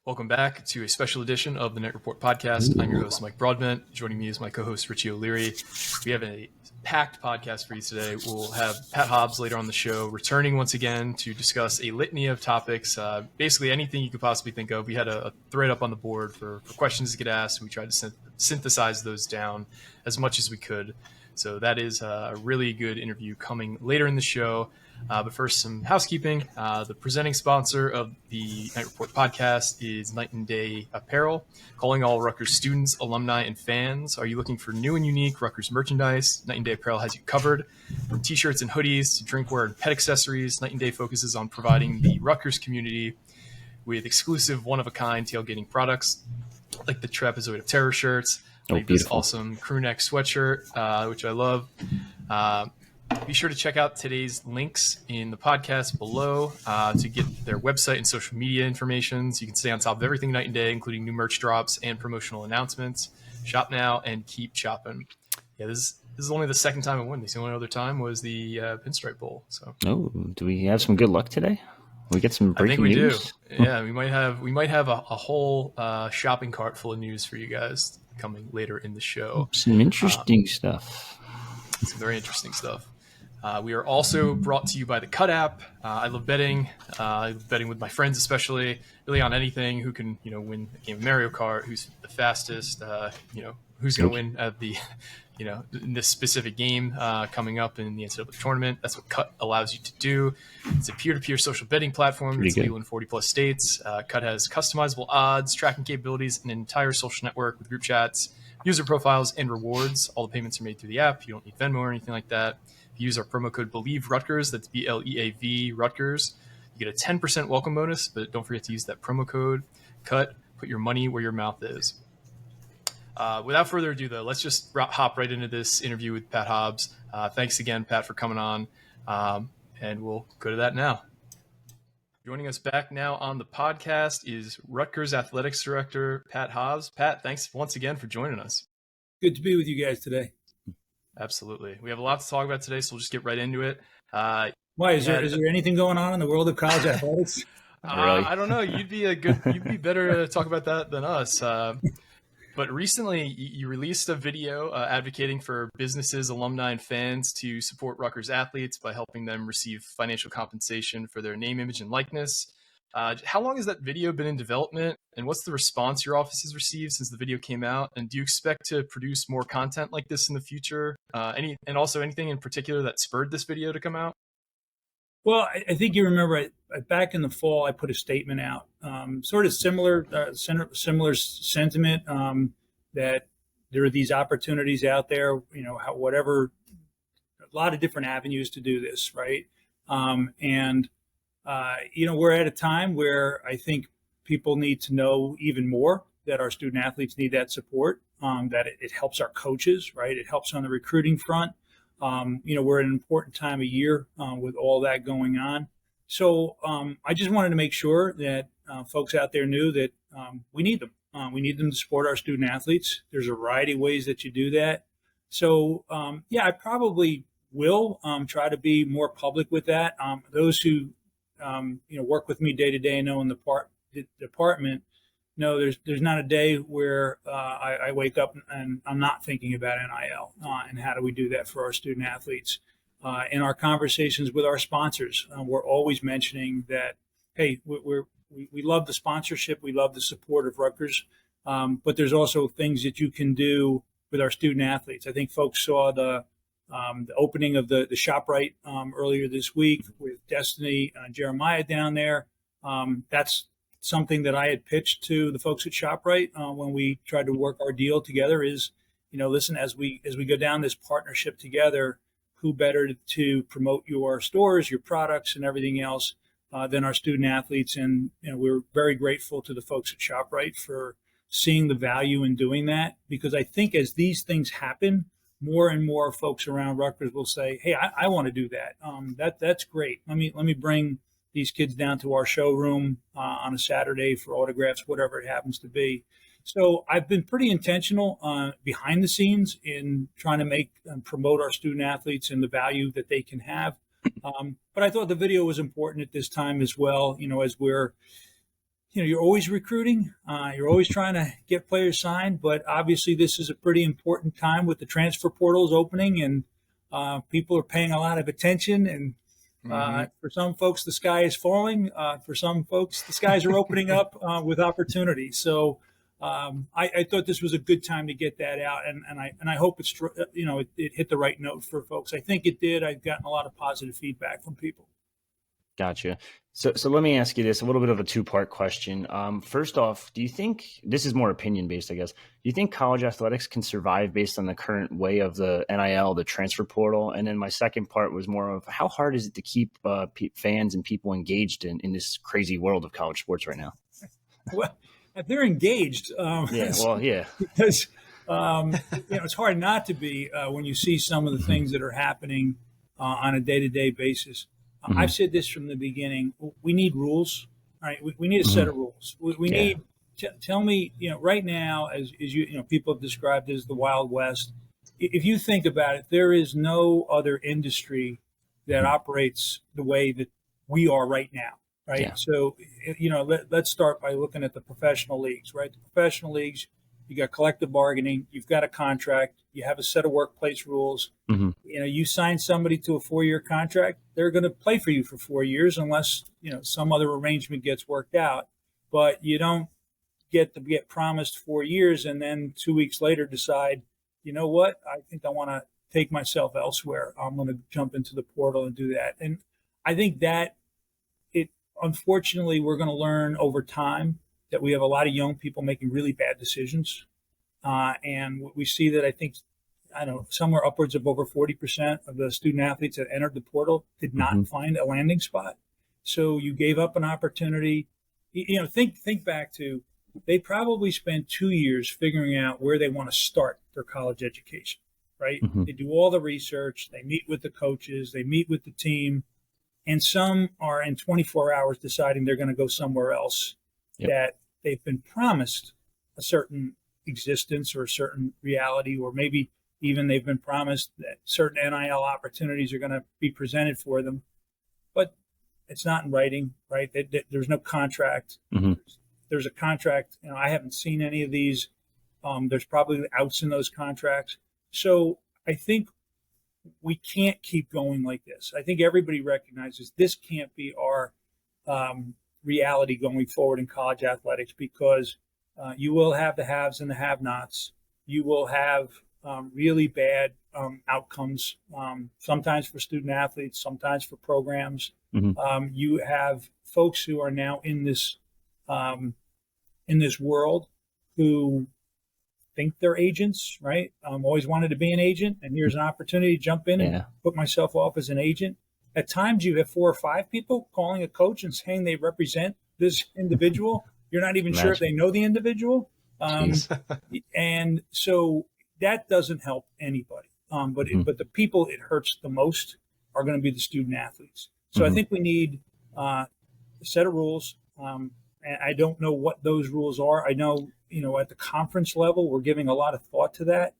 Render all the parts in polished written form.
Welcome back to a special edition of the Knight Report podcast. I'm your host, Mike Broadbent. Joining me is my co-host, Richie O'Leary. We have a packed podcast for you today. We'll have Pat Hobbs later on the show, returning once again to discuss a litany of topics, basically anything you could possibly think of. We had a thread up on the board for questions to get asked. We tried to synthesize those down as much as we could. So that is a really good interview coming later in the show. But first, some housekeeping. The presenting sponsor of the Knight Report podcast is Night and Day Apparel. Calling all Rutgers students, alumni, and fans. Are you looking for new and unique Rutgers merchandise? Night and Day Apparel has you covered. From t-shirts and hoodies to drinkware and pet accessories, Night and Day focuses on providing the Rutgers community with exclusive one-of-a-kind tailgating products like the Trapezoid of Terror shirts, like this awesome crew neck sweatshirt, which I love. Be sure to check out today's links in the podcast below to get their website and social media information so you can stay on top of everything Night and Day, including new merch drops and promotional announcements. Shop now and keep shopping. Yeah, this is only the second time I won. The only other time was the Pinstripe Bowl. So, do we have some good luck today? We get some breaking news? I think we do. Yeah, we might have a whole shopping cart full of news for you guys coming later in the show. Some interesting stuff. Some very interesting stuff. We are also brought to you by the Cut app. I love betting. I love betting with my friends, especially really on anything. Who can win a game of Mario Kart? Who's the fastest? Who's going to win at the in this specific game coming up in the NCAA tournament. That's what Cut allows you to do. It's a peer-to-peer social betting platform. It's legal in 40 plus states. Cut has customizable odds, tracking capabilities, and an entire social network with group chats, user profiles, and rewards. All the payments are made through the app. You don't need Venmo or anything like that. If you use our promo code BelieveRutgers, that's BLEAV Rutgers, you get a 10% welcome bonus, but don't forget to use that promo code. Cut, put your money where your mouth is. Without further ado, though, let's just hop right into this interview with Pat Hobbs. Thanks again, Pat, for coming on, and we'll go to that now. Joining us back now on the podcast is Rutgers Athletics Director Pat Hobbs. Pat, thanks once again for joining us. Good to be with you guys today. Absolutely. We have a lot to talk about today, so we'll just get right into it. Why is there anything going on in the world of college athletics? Really? I don't know. You'd be better to talk about that than us. But recently, you released a video advocating for businesses, alumni, and fans to support Rutgers athletes by helping them receive financial compensation for their name, image, and likeness. How long has that video been in development, and what's the response your office has received since the video came out? And do you expect to produce more content like this in the future? And also anything in particular that spurred this video to come out? Well, I think you remember back in the fall, I put a statement out, sort of similar sentiment that there are these opportunities out there, a lot of different avenues to do this, right? We're at a time where I think people need to know even more that our student athletes need that support, that it helps our coaches, right? It helps on the recruiting front. We're at an important time of year with all that going on. So I just wanted to make sure that folks out there knew that we need them. We need them to support our student athletes. There's a variety of ways that you do that. So, I probably will try to be more public with that. Those who work with me day to day and know in the department, no, there's not a day where I wake up and I'm not thinking about NIL and how do we do that for our student athletes. In our conversations with our sponsors, we're always mentioning that, hey, we love the sponsorship, we love the support of Rutgers, but there's also things that you can do with our student athletes. I think folks saw the opening of the ShopRite earlier this week with Destiny and Jeremiah down there. That's something that I had pitched to the folks at ShopRite when we tried to work our deal together is, listen, as we go down this partnership together, who better to promote your stores, your products, and everything else than our student athletes. And we're very grateful to the folks at ShopRite for seeing the value in doing that, because I think as these things happen, more and more folks around Rutgers will say, hey, I want to do that. That's great. Let me bring these kids down to our showroom on a Saturday for autographs, whatever it happens to be. So I've been pretty intentional behind the scenes in trying to make and promote our student athletes and the value that they can have. But I thought the video was important at this time as well, as we're you're always recruiting. You're always trying to get players signed, but obviously this is a pretty important time with the transfer portals opening, and people are paying a lot of attention. And for some folks, the sky is falling. For some folks, the skies are opening up with opportunity. So I thought this was a good time to get that out, and I hope it's it hit the right note for folks. I think it did. I've gotten a lot of positive feedback from people. Gotcha. So let me ask you this, a little bit of a two-part question. First off, do you think, this is more opinion-based, I guess, do you think college athletics can survive based on the current way of the NIL, the transfer portal? And then my second part was more of how hard is it to keep fans and people engaged in this crazy world of college sports right now? Well, if they're engaged. Yeah. Because, it's hard not to be when you see some of the things that are happening on a day-to-day basis. I've said this from the beginning. We need rules, right? We need a set of rules. We need, tell me, right now, as people have described it as the Wild West. If you think about it, there is no other industry that operates the way that we are right now, right? Yeah. So, let's start by looking at the professional leagues, right? The professional leagues, you got collective bargaining, you've got a contract, you have a set of workplace rules. You sign somebody to a 4-year contract, they're going to play for you for 4 years unless, some other arrangement gets worked out. But you don't get promised 4 years and then 2 weeks later decide, you know what, I think I want to take myself elsewhere. I'm going to jump into the portal and do that. And I think that unfortunately, we're going to learn over time that we have a lot of young people making really bad decisions. And we see that, somewhere upwards of over 40% of the student athletes that entered the portal did not find a landing spot. So you gave up an opportunity. Think back to, they probably spent 2 years figuring out where they want to start their college education, right? They do all the research, they meet with the coaches, they meet with the team, and some are in 24 hours deciding they're going to go somewhere else that they've been promised a certain existence or a certain reality, or maybe even they've been promised that certain NIL opportunities are going to be presented for them, but it's not in writing, right? There's no contract. There's a contract. I haven't seen any of these. There's probably outs in those contracts. So I think we can't keep going like this. I think everybody recognizes this can't be our reality going forward in college athletics, because you will have the haves and the have-nots. You will have really bad outcomes, sometimes for student athletes, sometimes for programs. You have folks who are now in this world who think they're agents, right? Always wanted to be an agent, and here's an opportunity to jump in and put myself off as an agent. At times you have 4 or 5 people calling a coach and saying they represent this individual. You're not even sure if they know the individual. And so that doesn't help anybody. But the people it hurts the most are going to be the student athletes. So I think we need a set of rules. And I don't know what those rules are. I know, at the conference level, we're giving a lot of thought to that.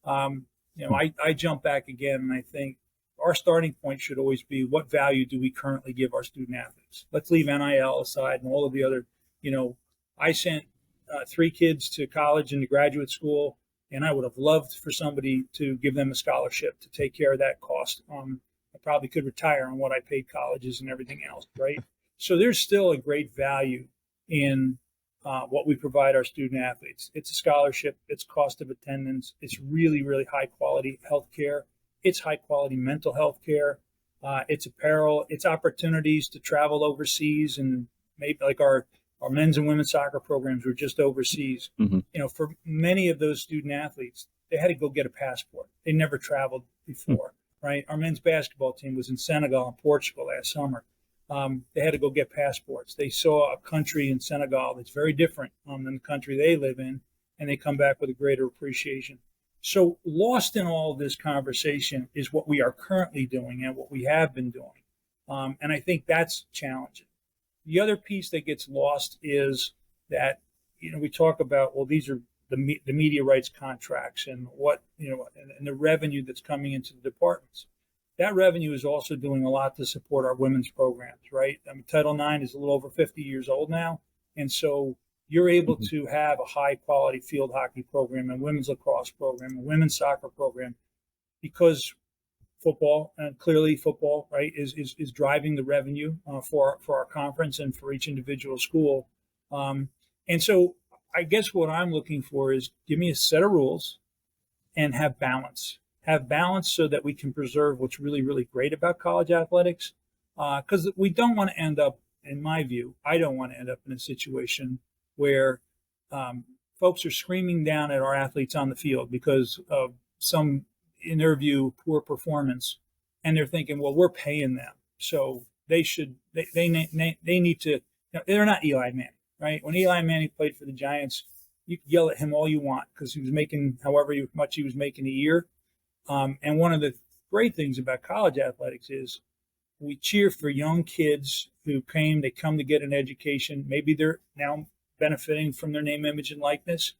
I jump back again, and I think our starting point should always be, what value do we currently give our student athletes? Let's leave NIL aside and all of the other, I sent 3 kids to college and to graduate school, and I would have loved for somebody to give them a scholarship to take care of that cost. I probably could retire on what I paid colleges and everything else, right? So there's still a great value in what we provide our student athletes. It's a scholarship, it's cost of attendance, it's really, really high quality health care, it's high quality mental health care, it's apparel, it's opportunities to travel overseas, and maybe like our men's and women's soccer programs were just overseas. For many of those student athletes, they had to go get a passport. They never traveled before, right? Our men's basketball team was in Senegal and Portugal last summer. They had to go get passports. They saw a country in Senegal that's very different than the country they live in, and they come back with a greater appreciation. So lost in all of this conversation is what we are currently doing and what we have been doing. And I think that's challenging. The other piece that gets lost is that, we talk about, well, these are the media rights contracts and what, and the revenue that's coming into the departments. That revenue is also doing a lot to support our women's programs, right? Title IX is a little over 50 years old now, And so you're able Mhm. to have a high quality field hockey program and women's lacrosse program and women's soccer program because football, and clearly football, right, is driving the revenue for our conference and for each individual school. And so I guess what I'm looking for is give me a set of rules and have balance. Have balance so that we can preserve what's really, really great about college athletics. Because we don't want to end up, in my view, I don't want to end up in a situation where folks are screaming down at our athletes on the field because of some, in their view, poor performance, and they're thinking, well, we're paying them, so they should, they need to. They're not Eli Manning, right? When Eli Manning played for the Giants, you can yell at him all you want because he was making however much he was making a year. And one of the great things about college athletics is we cheer for young kids who they come to get an education. Maybe they're now benefiting from their name, image, and likeness,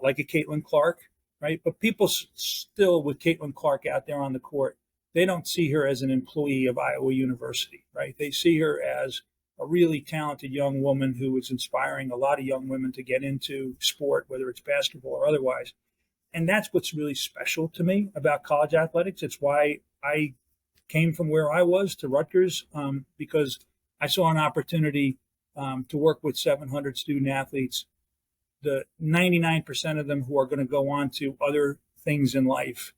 like a Caitlin Clark, right? But people still, with Caitlin Clark out there on the court, they don't see her as an employee of Iowa University, right? They see her as a really talented young woman who is inspiring a lot of young women to get into sport, whether it's basketball or otherwise. And that's what's really special to me about college athletics. It's why I came from where I was to Rutgers, because I saw an opportunity to work with 700 student athletes, the 99% of them who are going to go on to other things in life,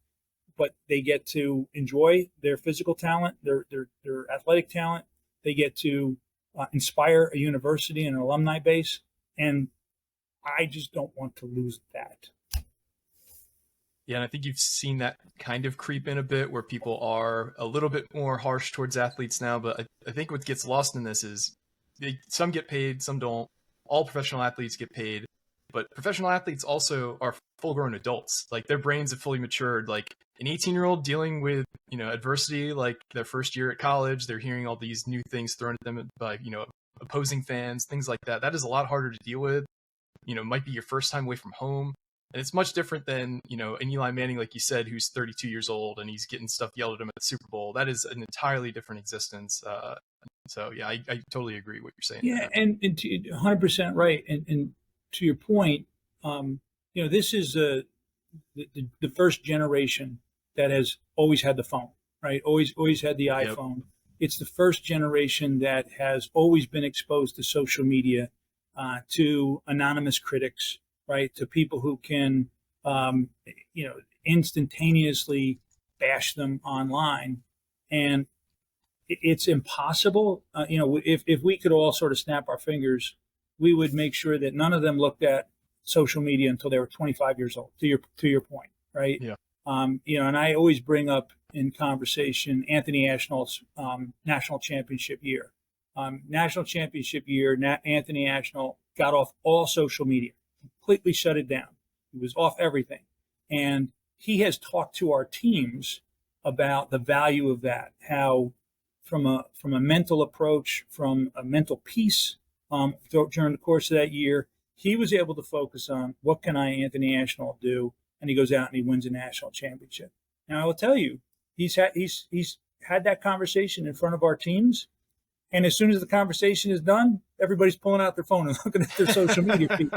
but they get to enjoy their physical talent, their athletic talent. They get to inspire a university and an alumni base. And I just don't want to lose that. Yeah, and I think you've seen that kind of creep in a bit where people are a little bit more harsh towards athletes now. But I think what gets lost in this is some get paid, some don't. All professional athletes get paid, but professional athletes also are full-grown adults. Like their brains have fully matured. Like an 18-year-old dealing with, adversity, like their first year at college, they're hearing all these new things thrown at them by, opposing fans, things like that. That is a lot harder to deal with. Might be your first time away from home. And it's much different than, an Eli Manning, like you said, who's 32 years old and he's getting stuff yelled at him at the Super Bowl. That is an entirely different existence. So, yeah, I totally agree with what you're saying. Yeah, there. and 100% right. And to your point, this is the first generation that has always had the phone, right? Always had the iPhone. Yep. It's the first generation that has always been exposed to social media, to anonymous critics, right? To people who can, instantaneously bash them online. And it's impossible. If we could all sort of snap our fingers, we would make sure that none of them looked at social media until they were 25 years old, to your point, right? Yeah. And I always bring up in conversation Anthony Ashnell's national championship year. National championship year, Anthony Ashnell got off all social media, completely shut it down. He was off everything. And he has talked to our teams about the value of that, how from a mental approach, from a mental peace, during the course of that year, he was able to focus on what can Anthony Ashnell do, and he goes out and he wins a national championship. Now I will tell you, he's had that conversation in front of our teams, and as soon as the conversation is done, everybody's pulling out their phone and looking at their social media feed.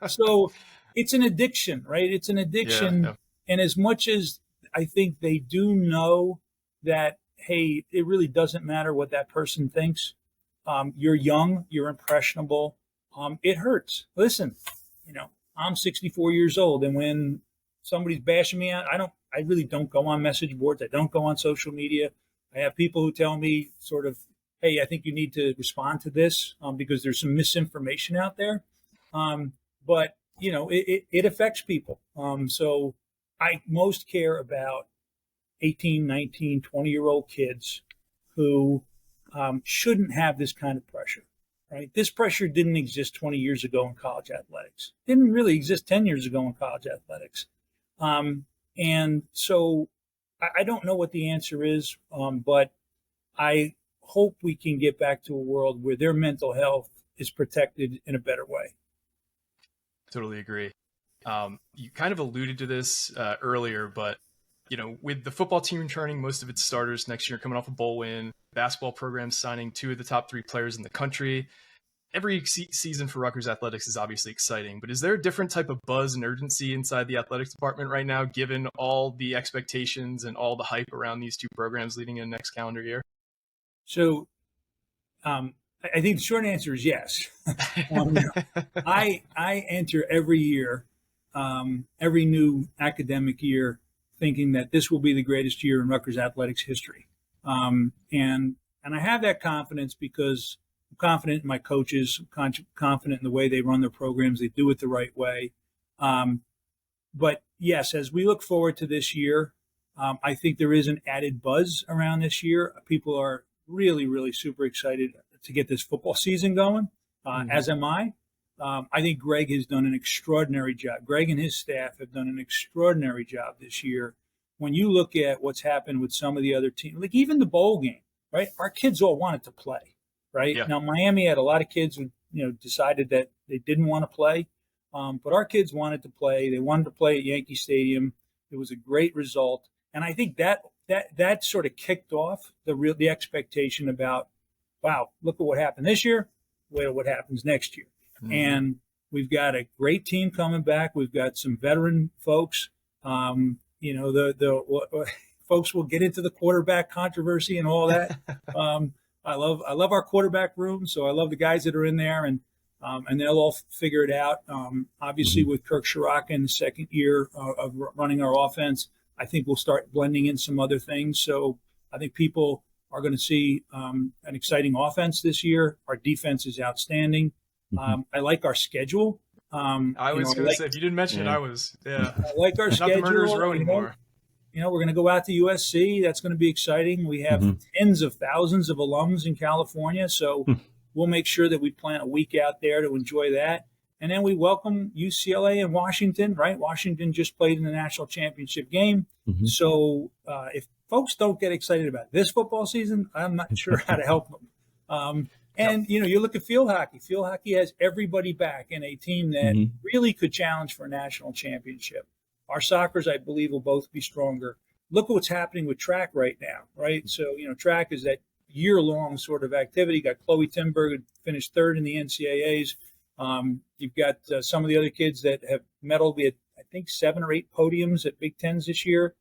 So it's an addiction, right? It's an addiction, yeah. And as much as I think they do know that, hey, it really doesn't matter what that person thinks. You're young, you're impressionable. It hurts. Listen, I'm 64 years old, and when somebody's bashing me out, I really don't go on message boards. I don't go on social media. I have people who tell me sort of, hey, I think you need to respond to this because there's some misinformation out there. But it affects people. So I most care about 18, 19, 20-year-old kids who shouldn't have this kind of pressure, right? This pressure didn't exist 20 years ago in college athletics. Didn't really exist 10 years ago in college athletics. And so I don't know what the answer is, but I hope we can get back to a world where their mental health is protected in a better way. Totally agree. You kind of alluded to this earlier, but with the football team returning most of its starters next year, coming off a bowl win, basketball programs signing 2 of the top 3 players in the country, every season for Rutgers athletics is obviously exciting, but is there a different type of buzz and urgency inside the athletics department right now, given all the expectations and all the hype around these two programs leading into next calendar year? So I think the short answer is yes. I enter every year, every new academic year, thinking that this will be the greatest year in Rutgers athletics history. And I have that confidence because I'm confident in my coaches, I'm confident in the way they run their programs. They do it the right way. But yes, as we look forward to this year, I think there is an added buzz around this year. People are really, really super excited to get this football season going, as am I. I think Greg has done an extraordinary job. Greg and his staff have done an extraordinary job this year. When you look at what's happened with some of the other teams, like even the bowl game, right? Our kids all wanted to play, right? Yeah. Now, Miami had a lot of kids who, decided that they didn't want to play. But our kids wanted to play. They wanted to play at Yankee Stadium. It was a great result. And I think that sort of kicked off the expectation about, wow, look at what happened this year. Wait at what happens next year. Mm-hmm. And we've got a great team coming back. We've got some veteran folks. The folks will get into the quarterback controversy and all that. I love our quarterback room. So I love the guys that are in there, and they'll all figure it out. Obviously, with Kirk Sharrock in the second year of running our offense, I think we'll start blending in some other things. So I think people are going to see an exciting offense this year. Our defense is outstanding. I like our schedule. I was going to say, if you didn't mention it, I like our schedule. Not the murderer's row anymore. We're going to go out to USC. That's going to be exciting. We have tens of thousands of alums in California. So we'll make sure that we plan a week out there to enjoy that. And then we welcome UCLA and Washington, right? Washington just played in the national championship game. So if folks don't get excited about this football season, I'm not sure how to help them. You look at field hockey. Field hockey has everybody back in a team that really could challenge for a national championship. Our soccers, I believe, will both be stronger. Look at what's happening with track right now, right? So, track is that year-long sort of activity. Got Chloe Timberg, who finished third in the NCAAs. You've got some of the other kids that have medaled. We had, I think, 7 or 8 podiums at Big Tens this year.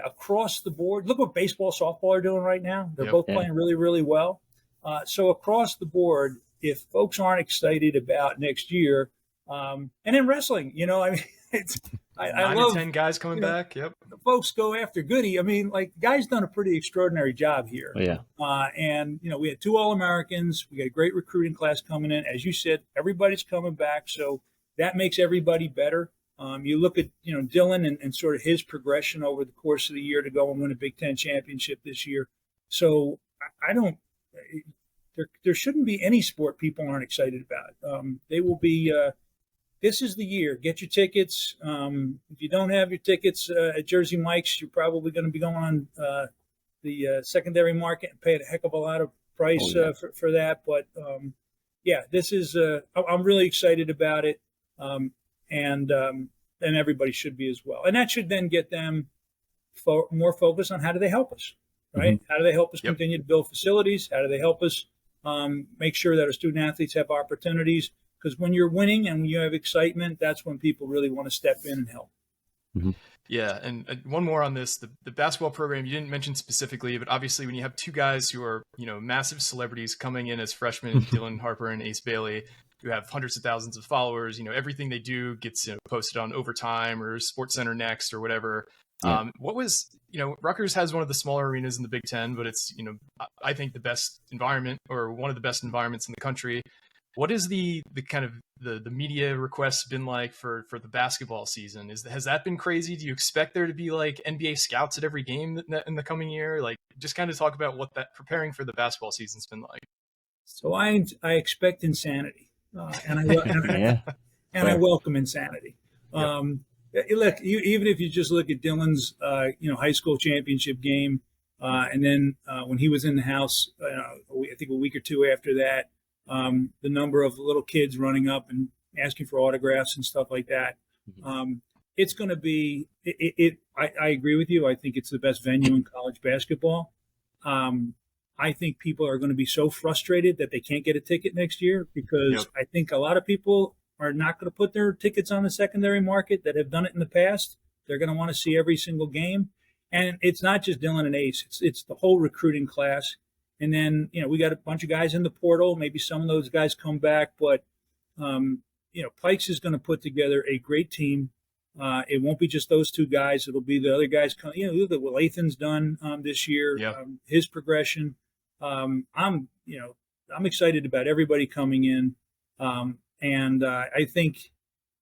Across the board, look what baseball, softball are doing right now. They're both playing really, really well. So across the board, if folks aren't excited about next year, and in wrestling, I love 10 guys coming back. Yep. The folks go after Goody. The guy's done a pretty extraordinary job here. Oh, yeah. We had 2 All-Americans. We got a great recruiting class coming in. As you said, everybody's coming back. So that makes everybody better. You look at, Dylan and sort of his progression over the course of the year to go and win a Big Ten championship this year. So there shouldn't be any sport people aren't excited about. They will be, this is the year. Get your tickets. If you don't have your tickets at Jersey Mike's, you're probably going to be going on the secondary market and pay a heck of a lot of price for that. But this is, I'm really excited about it. And everybody should be as well. And that should then get them more focused on how do they help us, right? How do they help us continue to build facilities? How do they help us make sure that our student athletes have opportunities? Because when you're winning and when you have excitement, that's when people really want to step in and help. Yeah, and one more on this, the basketball program you didn't mention specifically, but obviously when you have 2 guys who are, massive celebrities coming in as freshmen, Dylan Harper and Ace Bailey, who have hundreds of thousands of followers, everything they do gets posted on Overtime or SportsCenter Next or whatever. What was, Rutgers has one of the smaller arenas in the Big Ten, but it's, I think the best environment or one of the best environments in the country. What is the kind of the media requests been like for the basketball season? Has that been crazy? Do you expect there to be like NBA scouts at every game in the coming year? Like, just kind of talk about what that preparing for the basketball season's been like. So I expect insanity. I welcome insanity. Look, even if you just look at Dylan's, high school championship game, and then when he was in the house, I think a week or 2 after that, the number of little kids running up and asking for autographs and stuff like that. It's going to be. I agree with you. I think it's the best venue in college basketball. I think people are going to be so frustrated that they can't get a ticket next year, because I think a lot of people are not going to put their tickets on the secondary market that have done it in the past. They're going to want to see every single game. And it's not just Dylan and Ace. It's the whole recruiting class. And then, we got a bunch of guys in the portal. Maybe some of those guys come back. But, Pikes is going to put together a great team. It won't be just those two guys. It'll be the other guys. Look at what Lathan's done this year, his progression. I'm excited about everybody coming in. And I think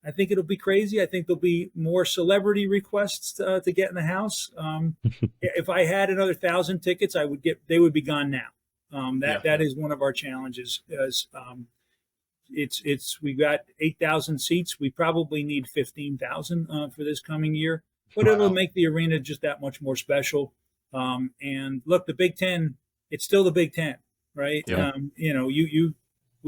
it'll be crazy. I think there'll be more celebrity requests to get in the house. If I had another 1,000 tickets, they would be gone now. That is one of our challenges. We've got 8,000 seats. We probably need 15,000 for this coming year, but it'll make the arena just that much more special. And look, the Big Ten, it's still the Big Ten, right? Yeah.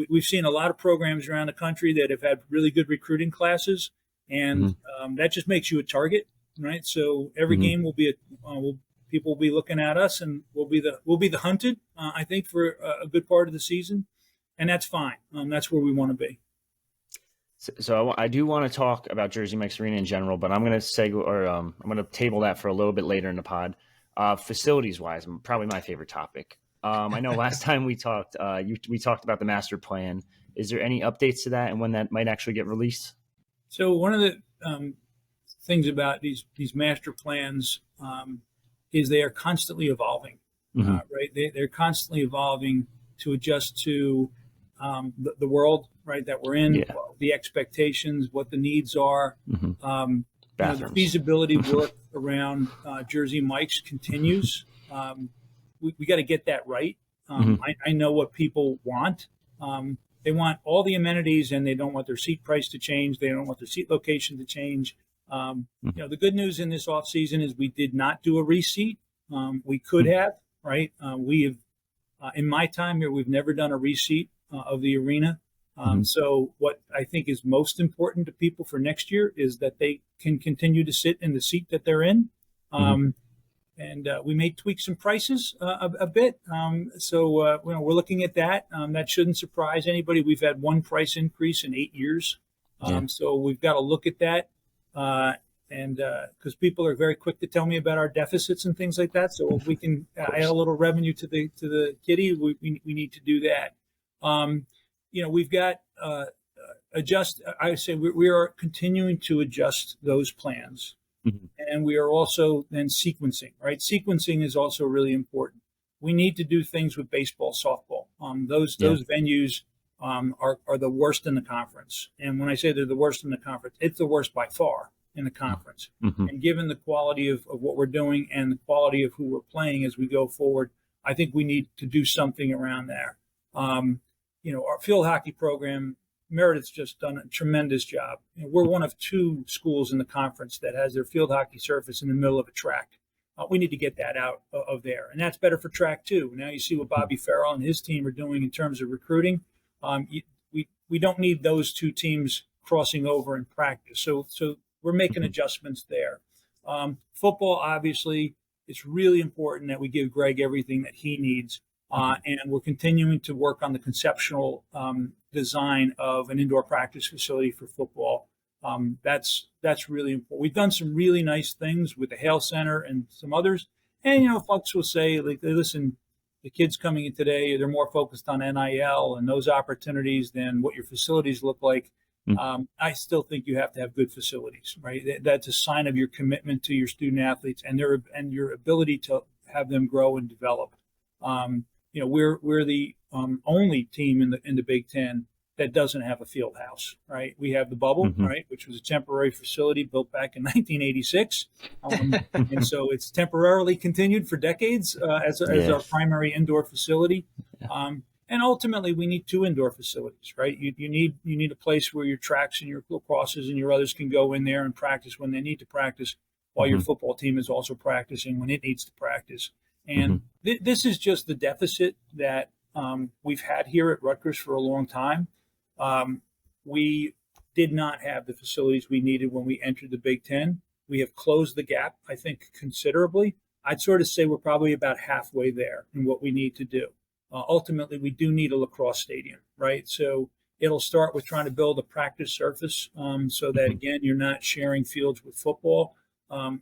We've seen a lot of programs around the country that have had really good recruiting classes, and that just makes you a target, right? So every game will be people will be looking at us, and we'll be the hunted. I think for a good part of the season, and that's fine. That's where we want to be. So I do want to talk about Jersey Mike's Arena in general, but I'm going to I'm going to table that for a little bit later in the pod. Facilities wise, probably my favorite topic. I know last time we talked, we talked about the master plan. Is there any updates to that and when that might actually get released? So one of the things about these master plans is they are constantly evolving, right? They're constantly evolving to adjust to the world, right, that we're in, the expectations, what the needs are. The feasibility work around Jersey Mike's continues. We got to get that right. I know what people want. They want all the amenities, and they don't want their seat price to change. They don't want their seat location to change. The good news in this off season is we did not do a reseat. We could have, right? We have, in my time here, we've never done a reseat of the arena. So what I think is most important to people for next year is that they can continue to sit in the seat that they're in. And we may tweak some prices a bit. So we're looking at that. That shouldn't surprise anybody. We've had one price increase in 8 years. So we've got to look at that. And because people are very quick to tell me about our deficits and things like that. So if we can add a little revenue to the kitty, we need to do that. We've got adjust. I say we are continuing to adjust those plans. And we are also then sequencing, right? Sequencing is also really important. We need to do things with baseball, softball. Those venues are the worst in the conference. And when I say they're the worst in the conference, it's the worst by far in the conference. And given the quality of what we're doing and the quality of who we're playing as we go forward, I think we need to do something around there. Our field hockey program, Meredith's just done a tremendous job. We're one of 2 schools in the conference that has their field hockey surface in the middle of a track. We need to get that out of there. And that's better for track too. Now you see what Bobby Farrell and his team are doing in terms of recruiting. We don't need those 2 teams crossing over in practice. So we're making adjustments there. Football, obviously, it's really important that we give Greg everything that he needs. And we're continuing to work on the conceptual design of an indoor practice facility for football. That's really important. We've done some really nice things with the Hale Center and some others. And, folks will say, like, listen, the kids coming in today, they're more focused on NIL and those opportunities than what your facilities look like. I still think you have to have good facilities, right? That's a sign of your commitment to your student athletes and your ability to have them grow and develop. We're the only team in the Big Ten that doesn't have a field house, right? We have the bubble, right, which was a temporary facility built back in 1986. And so it's temporarily continued for decades as our primary indoor facility. And ultimately, we need 2 indoor facilities, right? You need a place where your tracks and your lacrosses and your others can go in there and practice when they need to practice, while your football team is also practicing when it needs to practice. And this is just the deficit that we've had here at Rutgers for a long time. We did not have the facilities we needed when we entered the Big Ten. We have closed the gap, I think, considerably. I'd sort of say we're probably about halfway there in what we need to do. Ultimately, we do need a lacrosse stadium, right? So it'll start with trying to build a practice surface so that, again, you're not sharing fields with football.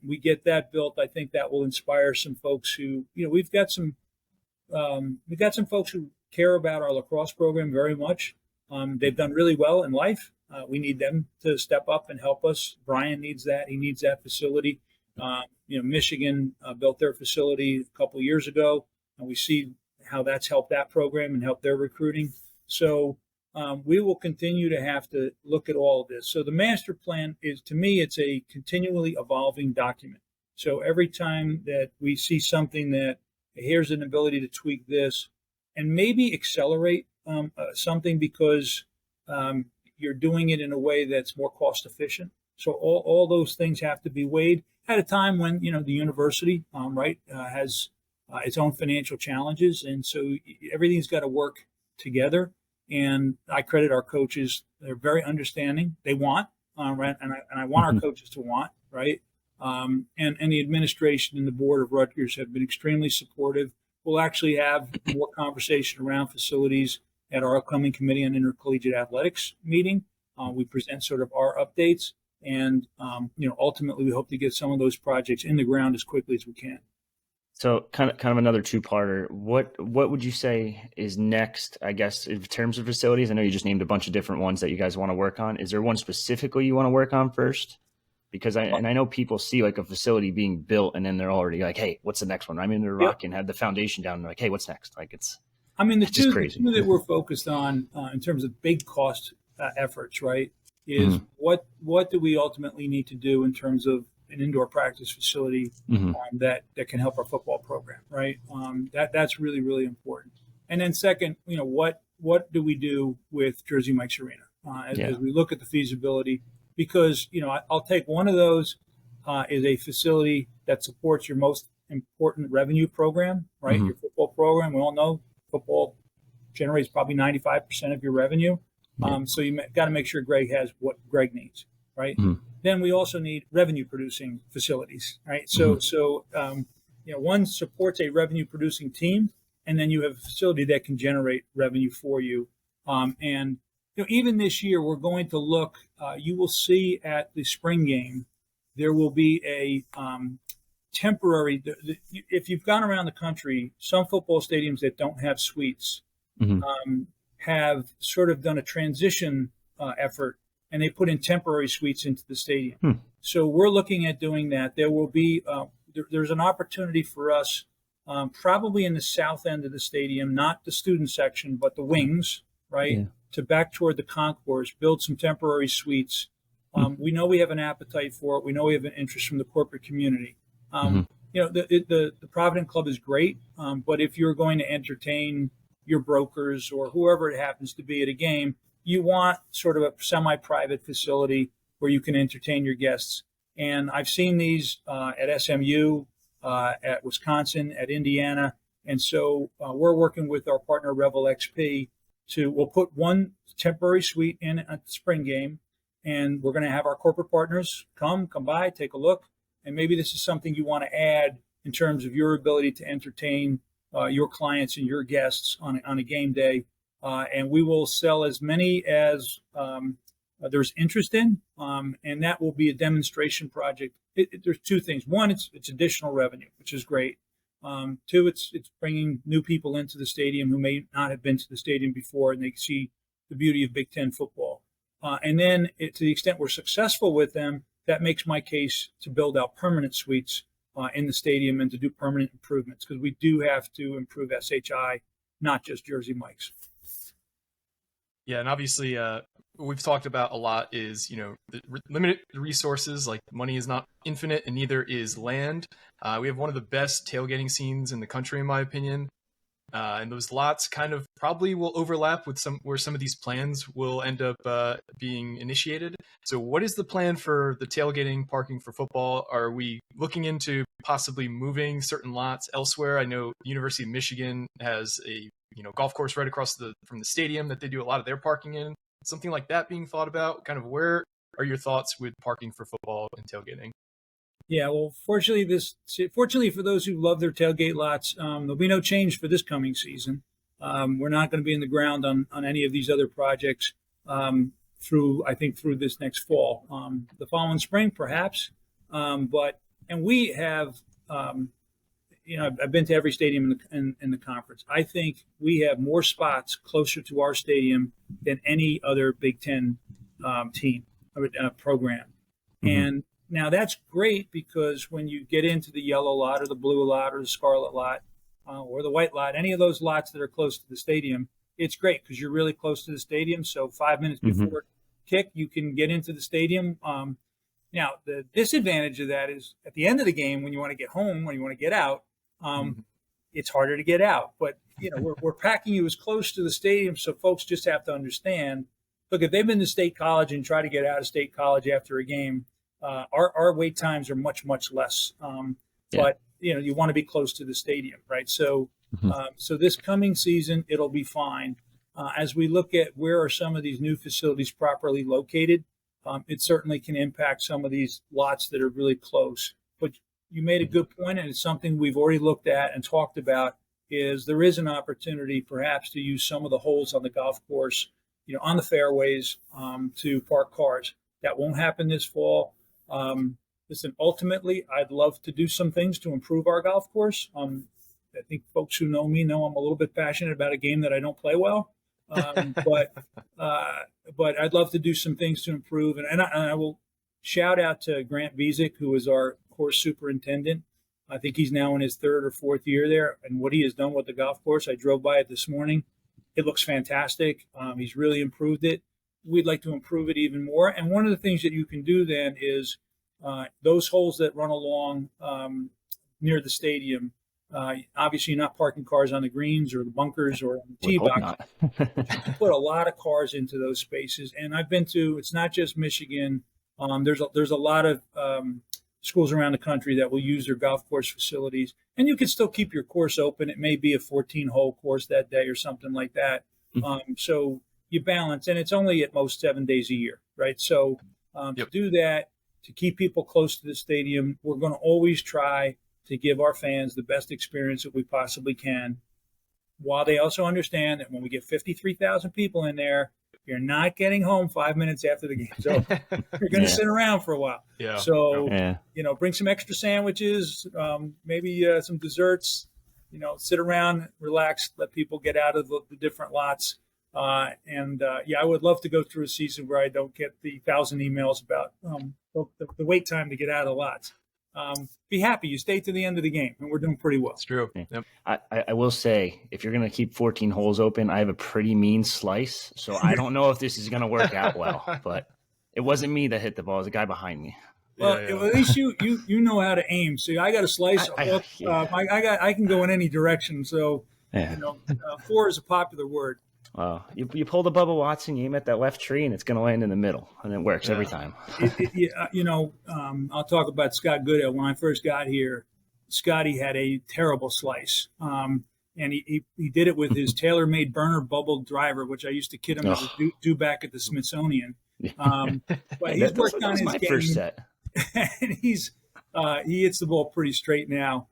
We get that built. I think that will inspire some folks who, we've got some folks who care about our lacrosse program very much. They've done really well in life. We need them to step up and help us. Brian needs that. He needs that facility. Michigan built their facility a couple of years ago, and we see how that's helped that program and helped their recruiting. So we will continue to have to look at all of this. So the master plan is, to me, it's a continually evolving document. So every time that we see something that here's an ability to tweak this and maybe accelerate something because you're doing it in a way that's more cost efficient. So all those things have to be weighed at a time when, the university, has its own financial challenges. And so everything's got to work together. And I credit our coaches. They're very understanding. They want, right? And I want our coaches to want, right? And the administration and the board of Rutgers have been extremely supportive. We'll actually have more conversation around facilities at our upcoming Committee on Intercollegiate Athletics meeting. We present sort of our updates. And, ultimately, we hope to get some of those projects in the ground as quickly as we can. So kind of another two-parter. What would you say is next, I guess, in terms of facilities? I know you just named a bunch of different ones that you guys want to work on. Is there one specifically you want to work on first? Because I know people see like a facility being built and then they're already like, hey, what's the next one? I mean, they're rocking, had the foundation down. And they're like, hey, what's next? Like it's just crazy. The two that we're focused on in terms of big cost efforts, right, is what do we ultimately need to do in terms of an indoor practice facility that can help our football program, right? That's really, really important. And then second, what do we do with Jersey Mike's Arena as we look at the feasibility? Because, I'll take one of those is a facility that supports your most important revenue program, right? Your football program. We all know football generates probably 95% of your revenue. So you got to make sure Greg has what Greg needs, right? Then we also need revenue producing facilities, right? So one supports a revenue producing team, and then you have a facility that can generate revenue for you. And even this year, we're going to look. You will see at the spring game, there will be a temporary. If you've gone around the country, some football stadiums that don't have suites have sort of done a transition effort, and they put in temporary suites into the stadium. So we're looking at doing that. There will be there's an opportunity for us, probably in the south end of the stadium, not the student section, but the wings, right? To back toward the concourse, build some temporary suites. We know we have an appetite for it. We know we have an interest from the corporate community. The Provident Club is great, but if you're going to entertain your brokers or whoever it happens to be at a game, you want sort of a semi-private facility where you can entertain your guests. And I've seen these at SMU, at Wisconsin, at Indiana. And so we're working with our partner Revel XP we'll put one temporary suite in at the spring game, and we're going to have our corporate partners come by, take a look. And maybe this is something you want to add in terms of your ability to entertain your clients and your guests on a game day. And we will sell as many as there's interest in, and that will be a demonstration project. There's two things. One, it's additional revenue, which is great. Two, it's bringing new people into the stadium who may not have been to the stadium before, and they see the beauty of Big Ten football. And then to the extent we're successful with them, that makes my case to build out permanent suites in the stadium and to do permanent improvements, because we do have to improve SHI, not just Jersey Mike's. Yeah, and obviously what we've talked about a lot is, the limited resources. Like money is not infinite, and neither is land. We have one of the best tailgating scenes in the country, in my opinion. And those lots kind of probably will overlap with where some of these plans will end up being initiated. So what is the plan for the tailgating parking for football? Are we looking into possibly moving certain lots elsewhere? I know the University of Michigan has a golf course right across from the stadium that they do a lot of their parking in. Something like that being thought about. Kind of where are your thoughts with parking for football and tailgating? Yeah, well, fortunately for those who love their tailgate lots, there'll be no change for this coming season. We're not going to be in the ground on any of these other projects through this next fall. The following spring, perhaps, and we have, I've been to every stadium in the conference. I think we have more spots closer to our stadium than any other Big Ten team or program, and now that's great because when you get into the yellow lot or the blue lot or the scarlet lot or the white lot, any of those lots that are close to the stadium, it's great because you're really close to the stadium. So 5 minutes before kick, you can get into the stadium. Now, the disadvantage of that is at the end of the game, when you want to get home, when you want to get out, it's harder to get out. But, we're packing you as close to the stadium, so folks just have to understand, look, if they've been to State College and try to get out of State College after a game, our wait times are much, much less. But, you want to be close to the stadium, right? So, so this coming season, it'll be fine. As we look at where are some of these new facilities properly located, it certainly can impact some of these lots that are really close. But you made a good point, and it's something we've already looked at and talked about, is there is an opportunity perhaps to use some of the holes on the golf course, on the fairways to park cars. That won't happen this fall. Listen, ultimately, I'd love to do some things to improve our golf course. I think folks who know me know I'm a little bit passionate about a game that I don't play well. But I'd love to do some things to improve. And I will shout out to Grant Visick, who is our course superintendent. I think he's now in his third or fourth year there. And what he has done with the golf course, I drove by it this morning. It looks fantastic. He's really improved it. We'd like to improve it even more. And one of the things that you can do then is those holes that run along near the stadium, obviously you're not parking cars on the greens or the bunkers or on the tee box. Put a lot of cars into those spaces. And I've been to, it's not just Michigan. There's a lot of schools around the country that will use their golf course facilities. And you can still keep your course open. It may be a 14-hole course that day or something like that. So you balance, and it's only at most 7 days a year, right? So to do that, to keep people close to the stadium, we're going to always try to give our fans the best experience that we possibly can, while they also understand that when we get 53,000 people in there, you're not getting home 5 minutes after the game's over. You're going to sit around for a while. So, bring some extra sandwiches, maybe some desserts, sit around, relax, let people get out of the different lots. I would love to go through a season where I don't get the 1,000 emails about the wait time to get out of the lots. Be happy you stay to the end of the game, and we're doing pretty well. It's true. Yep. I will say, if you're going to keep 14 holes open, I have a pretty mean slice, so I don't know if this is going to work out well. But it wasn't me that hit the ball; it was a guy behind me. Well, at least you know how to aim. See, I got a slice. I can go in any direction. So, 4 is a popular word. Well, you pull the Bubba Watson, you aim at that left tree, and it's going to land in the middle, and it works every time. I'll talk about Scott Goodell. When I first got here, Scotty had a terrible slice, and he did it with his tailor-made burner bubble driver, which I used to kid him to do back at the Smithsonian. But he's worked on his game, first set. And he hits the ball pretty straight now,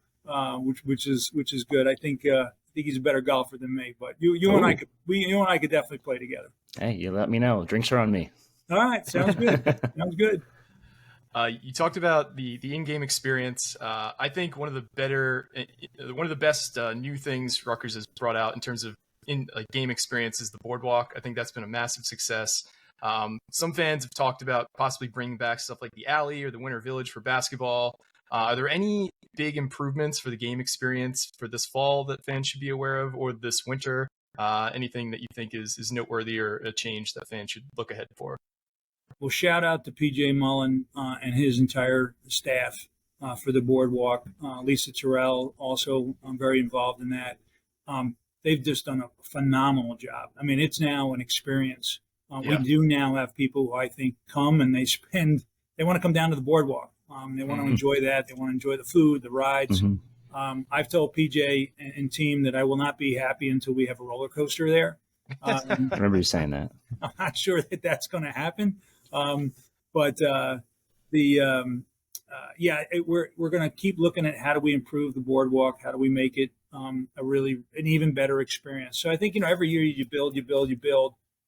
which is good. I think he's a better golfer than me, but you and I could definitely play together. Hey, you let me know. Drinks are on me. All right, sounds good. Sounds good. You talked about the in-game experience. I think one of the best new things Rutgers has brought out in terms of game experience is the boardwalk. I think that's been a massive success. Some fans have talked about possibly bringing back stuff like the alley or the Winter Village for basketball. Are there any big improvements for the game experience for this fall that fans should be aware of, or this winter? Anything that you think is noteworthy or a change that fans should look ahead for? Well, shout out to PJ Mullen and his entire staff for the boardwalk. Lisa Terrell also very involved in that. They've just done a phenomenal job. I mean, it's now an experience. We do now have people who I think come and they want to come down to the boardwalk. They want to enjoy that. They want to enjoy the food, the rides. I've told PJ and team that I will not be happy until we have a roller coaster there. I remember you saying that. I'm not sure that that's going to happen. we're going to keep looking at how do we improve the boardwalk, how do we make it an even better experience. So I think every year you build.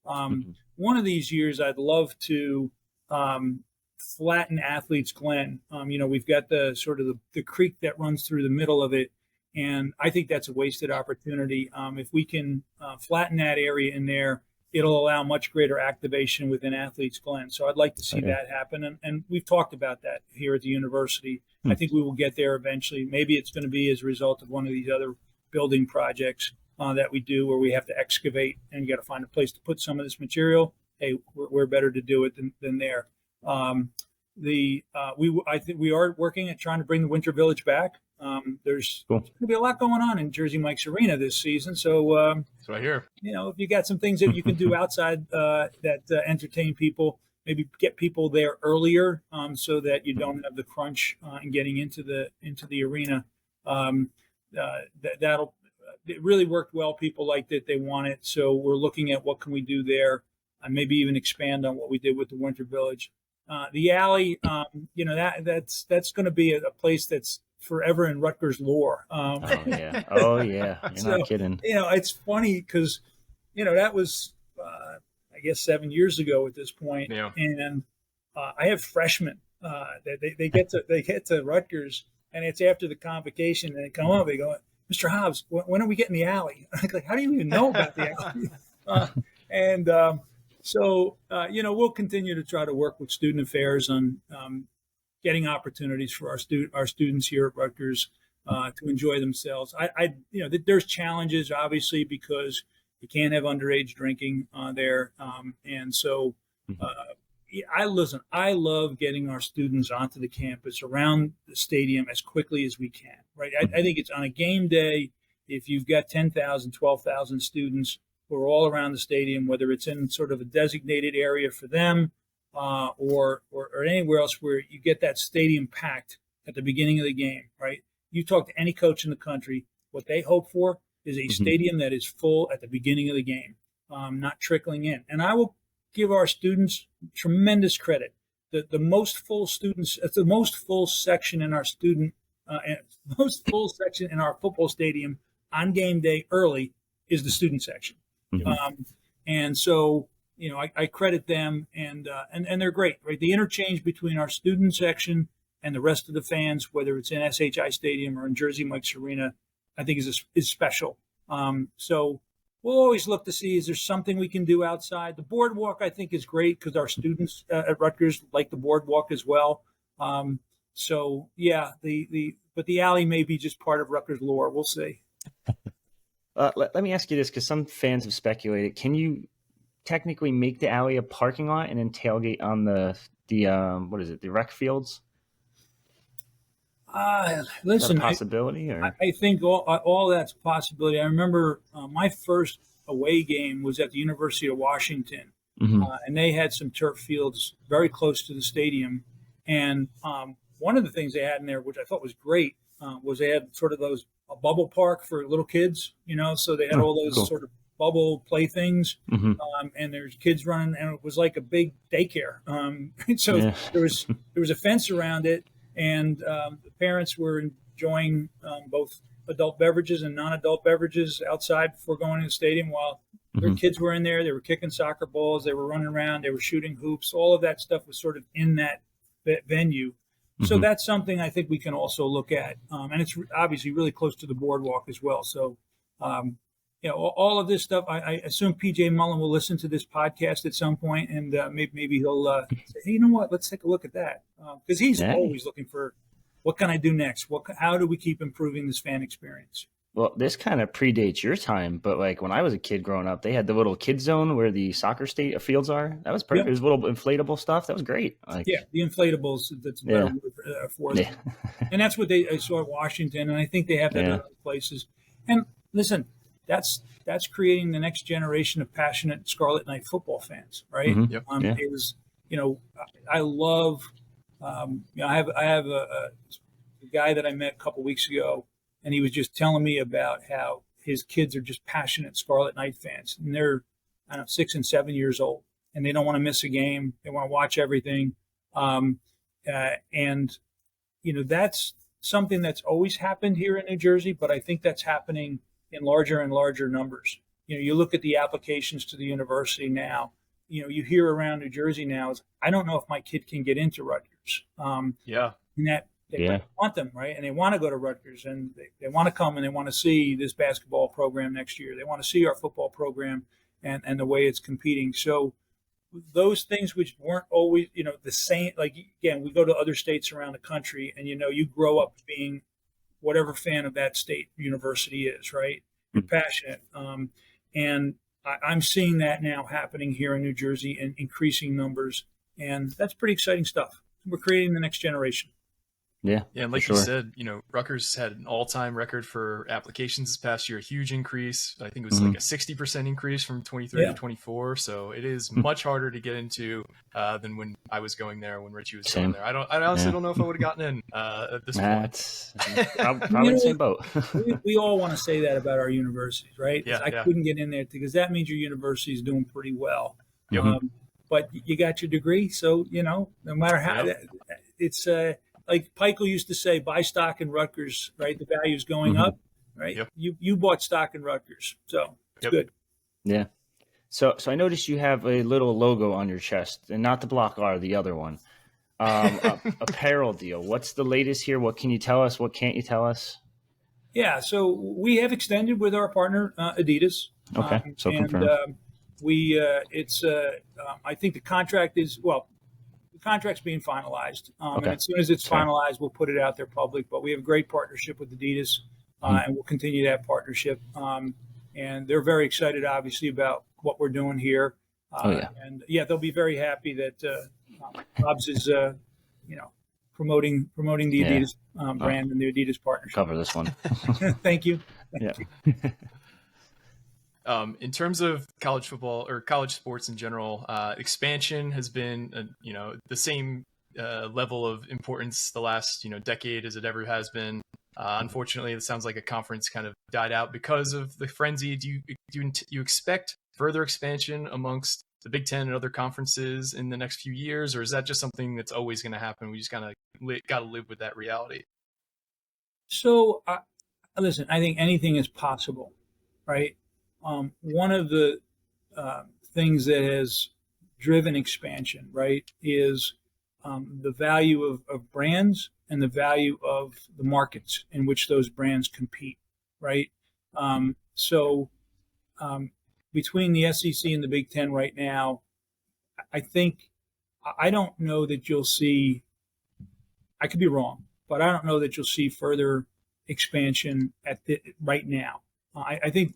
One of these years I'd love to flatten Athletes Glen. We've got the sort of the creek that runs through the middle of it, and I think that's a wasted opportunity. If we can flatten that area in there, it'll allow much greater activation within Athletes Glen. So I'd like to see that happen. And we've talked about that here at the university. I think we will get there eventually. Maybe it's going to be as a result of one of these other building projects that we do where we have to excavate and you got to find a place to put some of this material. Hey, we're better to do it than there. I think we are working at trying to bring the Winter Village back. There's going to be a lot going on in Jersey Mike's Arena this season. So, that's what I hear. If you got some things that you can do outside that entertain people, maybe get people there earlier so that you don't have the crunch in getting into the arena. It really worked well. People liked it. They want it. So we're looking at what can we do there and maybe even expand on what we did with the Winter Village. The alley, that's going to be a place that's forever in Rutgers lore. Oh yeah. You're not kidding. It's funny because, that was, I guess 7 years ago at this point. Yeah. And I have freshmen they get to Rutgers and it's after the convocation and they come up, they go, Mr. Hobbs, when are we getting the alley? I'm like, how do you even know about the alley? So we'll continue to try to work with student affairs on getting opportunities for our students here at Rutgers to enjoy themselves. There's challenges, obviously, because you can't have underage drinking there. And so I love getting our students onto the campus around the stadium as quickly as we can, right? I think it's on a game day, if you've got 10,000, 12,000 students who are all around the stadium, whether it's in sort of a designated area for them or anywhere else where you get that stadium packed at the beginning of the game, right? You talk to any coach in the country, what they hope for is a stadium that is full at the beginning of the game, not trickling in. And I will give our students tremendous credit. The most full students, the most full section in our most full section in our football stadium on game day early is the student section. And so, I credit them and they're great, right? The interchange between our student section and the rest of the fans, whether it's in SHI Stadium or in Jersey Mike's Arena, I think is special. So we'll always look to see, is there something we can do outside? The boardwalk, I think, is great because our students at Rutgers like the boardwalk as well. So yeah, but the alley may be just part of Rutgers lore. We'll see. Let me ask you this, because some fans have speculated. Can you technically make the alley a parking lot and then tailgate on the rec fields? Listen, is that a possibility? I think all that's a possibility. I remember my first away game was at the University of Washington, and they had some turf fields very close to the stadium. And one of the things they had in there, which I thought was great, was they had sort of a bubble park for little kids, so they had all those sort of bubble playthings, and there's kids running, and it was like a big daycare. There was a fence around it, and the parents were enjoying both adult beverages and non-adult beverages outside before going to the stadium while their kids were in there. They were kicking soccer balls, they were running around, they were shooting hoops. All of that stuff was sort of in that venue. So that's something I think we can also look at. And it's obviously really close to the boardwalk as well. So, all of this stuff, I assume PJ Mullen will listen to this podcast at some point, and maybe he'll say, hey, you know what, let's take a look at that. Because he's always looking for, what can I do next? How do we keep improving this fan experience? Well, this kind of predates your time, but like when I was a kid growing up, they had the little kid zone where the soccer fields are. That was perfect. It was little inflatable stuff. That was great. The inflatables. That's better word for them. And that's what I saw at Washington, and I think they have that in other places. And listen, that's creating the next generation of passionate Scarlet Knight football fans, right? It was, I love. I have a guy that I met a couple weeks ago. And he was just telling me about how his kids are just passionate Scarlet Knight fans. And they're, 6 and 7 years old. And they don't want to miss a game. They want to watch everything. And that's something that's always happened here in New Jersey, but I think that's happening in larger and larger numbers. You look at the applications to the university now. You hear around New Jersey now is, I don't know if my kid can get into Rutgers. Yeah. And that they want them, right? And they want to go to Rutgers, and they want to come and they want to see this basketball program next year. They want to see our football program and the way it's competing. So those things which weren't always, the same, like, again, we go to other states around the country and, you grow up being whatever fan of that state university is, right? You're passionate. And I'm seeing that now happening here in New Jersey in increasing numbers. And that's pretty exciting stuff. We're creating the next generation. Yeah, and like you said, Rutgers had an all-time record for applications this past year, a huge increase. I think it was like a 60% increase from 23 to 24. So it is much harder to get into than when I was going there, when Richie was going there. I honestly don't know if I would have gotten in at this point. Probably the same boat. we all want to say that about our universities, right? Yeah, I couldn't get in there because that means your university is doing pretty well. Yep. But you got your degree, so no matter how it's. Like Peichel used to say, buy stock in Rutgers, right? The value is going up, right? Yep. You bought stock in Rutgers, so it's good. Yeah. So I noticed you have a little logo on your chest, and not the Block R, the other one. Apparel deal. What's the latest here? What can you tell us? What can't you tell us? Yeah, so we have extended with our partner Adidas. Okay, so confirmed. I think the contract is the contract's being finalized. And as soon as it's finalized, we'll put it out there public. But we have a great partnership with Adidas, and we'll continue that partnership. And they're very excited, obviously, about what we're doing here. And they'll be very happy that Hobbs is, promoting the Adidas brand and the Adidas partnership. Cover this one. Thank you. Thank you. In terms of college football or college sports in general, expansion has been, the same level of importance the last, decade as it ever has been. Unfortunately, it sounds like a conference kind of died out because of the frenzy. Do you expect further expansion amongst the Big Ten and other conferences in the next few years, or is that just something that's always going to happen? We just kind of got to live with that reality. So, listen, I think anything is possible, right? One of the things that has driven expansion, right, is the value of brands and the value of the markets in which those brands compete, right? Between the SEC and the Big Ten right now, I don't know that you'll see, I could be wrong, but I don't know that you'll see further expansion right now. I think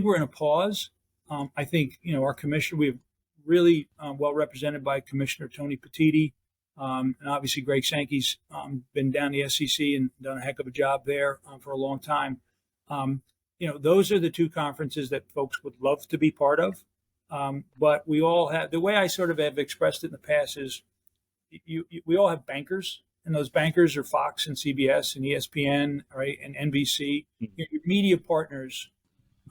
we're in a pause. I think, our commissioner, we have really well represented by Commissioner Tony Petitti. And obviously Greg Sankey's been down the SEC and done a heck of a job there for a long time. Those are the two conferences that folks would love to be part of. But we all have, the way I sort of have expressed it in the past is we all have bankers, and those bankers are Fox and CBS and ESPN, right, and NBC. Your media partners,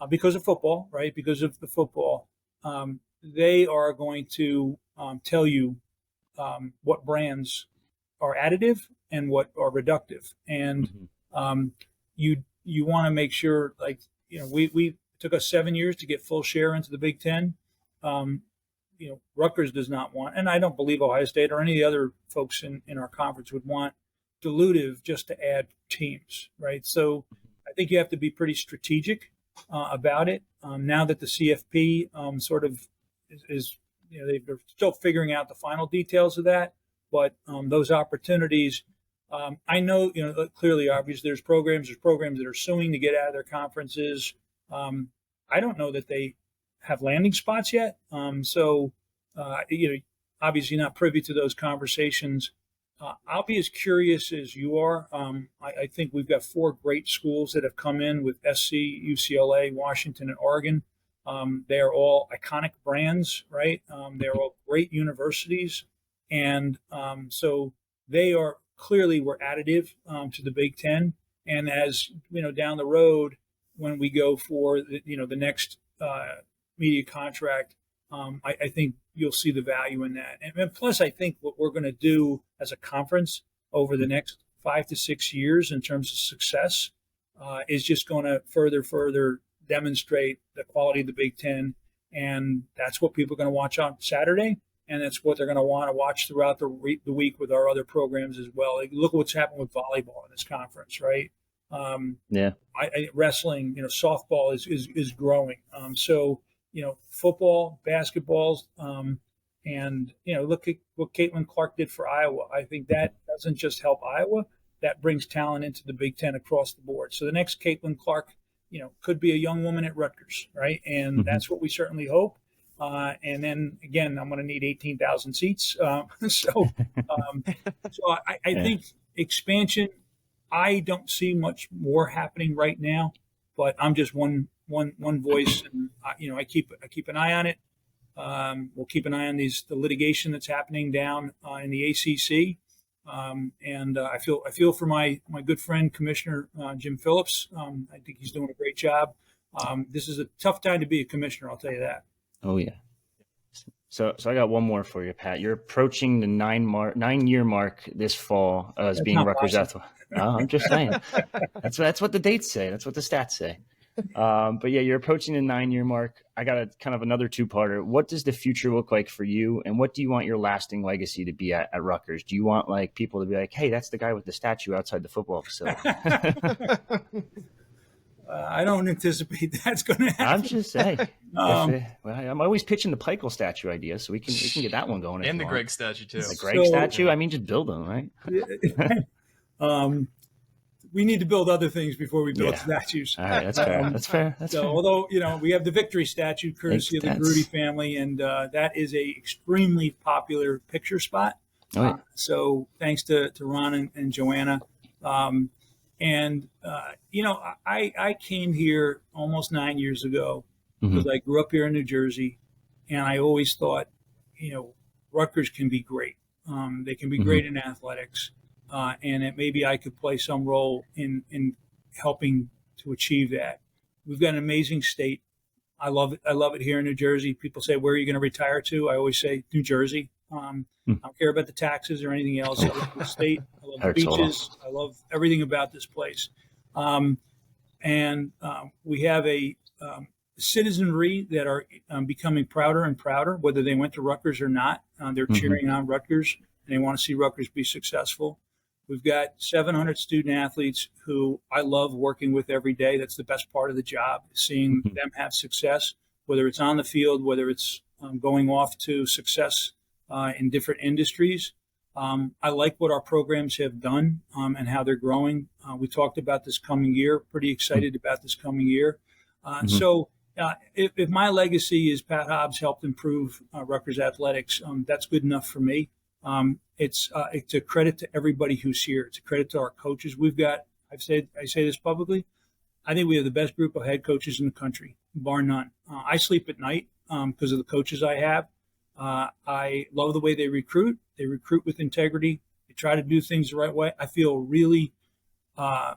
because of football, right, because of the football, they are going to tell you what brands are additive and what are reductive. And you want to make sure, we took us 7 years to get full share into the Big Ten. Rutgers does not want, and I don't believe Ohio State or any of the other folks in our conference would want dilutive just to add teams, right? So I think you have to be pretty strategic about it. Now that the CFP sort of is they're still figuring out the final details of that, but those opportunities, I know, clearly obvious, there's programs that are suing to get out of their conferences. I don't know that they have landing spots yet. Obviously not privy to those conversations. I'll be as curious as you are. I think we've got 4 great schools that have come in with SC, UCLA, Washington, and Oregon. They are all iconic brands, right? They're all great universities. And so they are clearly were additive to the Big Ten. And as, down the road, when we go for the next media contract, I think you'll see the value in that. And plus, I think what we're going to do as a conference over the next 5 to 6 years in terms of success is just going to further demonstrate the quality of the Big Ten. And that's what people are going to watch on Saturday. And that's what they're going to want to watch throughout the week with our other programs as well. Like, look at what's happened with volleyball in this conference, right? Wrestling, softball is growing. So, football, basketballs, and, look at what Caitlin Clark did for Iowa. I think that doesn't just help Iowa, that brings talent into the Big Ten across the board. So the next Caitlin Clark, could be a young woman at Rutgers, right? And that's what we certainly hope. And then again, I'm going to need 18,000 seats. I think expansion, I don't see much more happening right now, but I'm just one voice, and I keep an eye on it. We'll keep an eye on the litigation that's happening down in the ACC. And I feel for my good friend, Commissioner Jim Phillips. I think he's doing a great job. This is a tough time to be a commissioner, I'll tell you that. Oh, yeah. So I got one more for you, Pat. You're approaching the 9-year mark this fall as being Rutgers athlete. Oh, I'm just saying. That's what the dates say. That's what the stats say. But yeah, you're approaching the 9-year mark. I got a kind of another two-parter. What does the future look like for you, and what do you want your lasting legacy to be at Rutgers? Do you want people to be like, hey, that's the guy with the statue outside the football facility? I don't anticipate that's going to happen. I'm just saying. I'm always pitching the Peichel statue idea, so we can get that one going. And the Greg statue too. The Greg statue. I mean, just build them, right? We need to build other things before we build statues. All right, that's fair. That's fair. Although we have the Victory statue, courtesy of the Grudy family, and that is a extremely popular picture spot. So thanks to Ron and Joanna. I came here almost 9 years ago because I grew up here in New Jersey, and I always thought, Rutgers can be great. They can be great in athletics, and that maybe I could play some role in helping to achieve that. We've got an amazing state. I love it. I love it here in New Jersey. People say, where are you going to retire to? I always say New Jersey. I don't care about the taxes or anything else. I love the state. I love the beaches. I love everything about this place. We have a citizenry that are becoming prouder and prouder, whether they went to Rutgers or not. They're cheering on Rutgers, and they want to see Rutgers be successful. We've got 700 student athletes who I love working with every day. That's the best part of the job, seeing them have success, whether it's on the field, whether it's going off to success in different industries. I like what our programs have done and how they're growing. We talked about this coming year, pretty excited about this coming year. So if my legacy is Pat Hobbs helped improve Rutgers athletics, that's good enough for me. It's a credit to everybody who's here. It's a credit to our coaches. I say this publicly, I think we have the best group of head coaches in the country, bar none. I sleep at night because of the coaches I have. I love the way they recruit. They recruit with integrity. They try to do things the right way. I feel really, I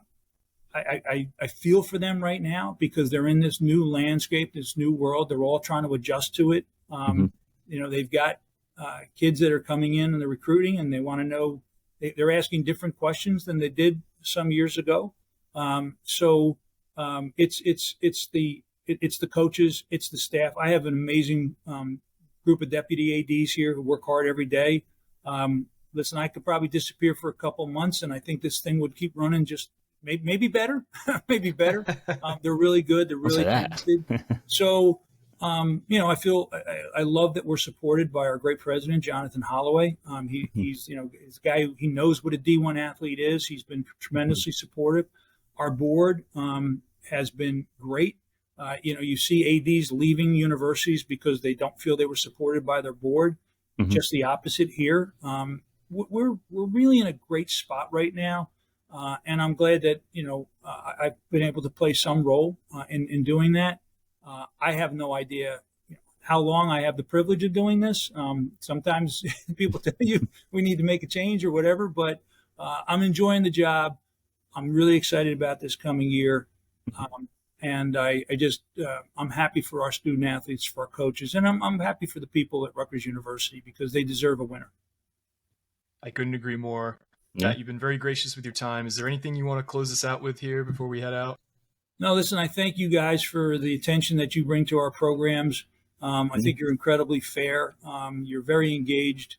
feel for them right now because they're in this new landscape, this new world. They're all trying to adjust to it. They've got kids that are coming in and they're recruiting, and they want to know. They're asking different questions than they did some years ago. It's the coaches, it's the staff. I have an amazing group of deputy ADs here who work hard every day. Listen, I could probably disappear for a couple months, and I think this thing would keep running just maybe better, maybe better. They're really good. They're really talented. So, I love that we're supported by our great president, Jonathan Holloway. He's a guy he knows what a D1 athlete is. He's been tremendously supportive. Our board has been great. You see ADs leaving universities because they don't feel they were supported by their board. Just the opposite here. We're really in a great spot right now, and I'm glad that I've been able to play some role in doing that. I have no idea how long I have the privilege of doing this. Sometimes people tell you we need to make a change or whatever, but I'm enjoying the job. I'm really excited about this coming year. And I'm happy for our student athletes, for our coaches, and I'm happy for the people at Rutgers University because they deserve a winner. I couldn't agree more. Yeah. Pat, you've been very gracious with your time. Is there anything you want to close us out with here before we head out? No, listen, I thank you guys for the attention that you bring to our programs. I think you're incredibly fair. You're very engaged.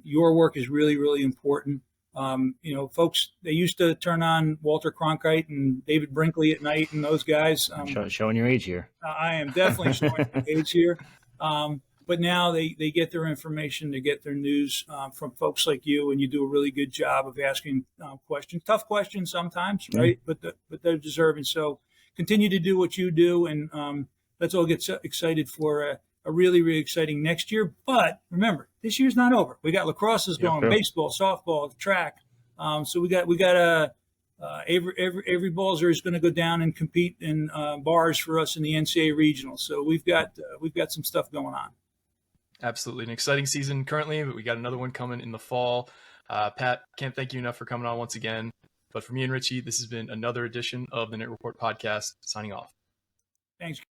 Your work is really, really important. Folks, they used to turn on Walter Cronkite and David Brinkley at night and those guys. Showing your age here. I am definitely showing my age here. But now they get their information, they get their news from folks like you, and you do a really good job of asking questions, tough questions sometimes, right? But they're deserving. So continue to do what you do, and let's all get so excited for a really, really exciting next year. But remember, this year's not over. We got lacrosse is going, baseball, softball, track. So we got every ballser is going to go down and compete in bars for us in the NCAA regional. So we've got some stuff going on. Absolutely. An exciting season currently, but we got another one coming in the fall. Pat, can't thank you enough for coming on once again. But for me and Richie, this has been another edition of the Knit Report podcast. Signing off. Thanks.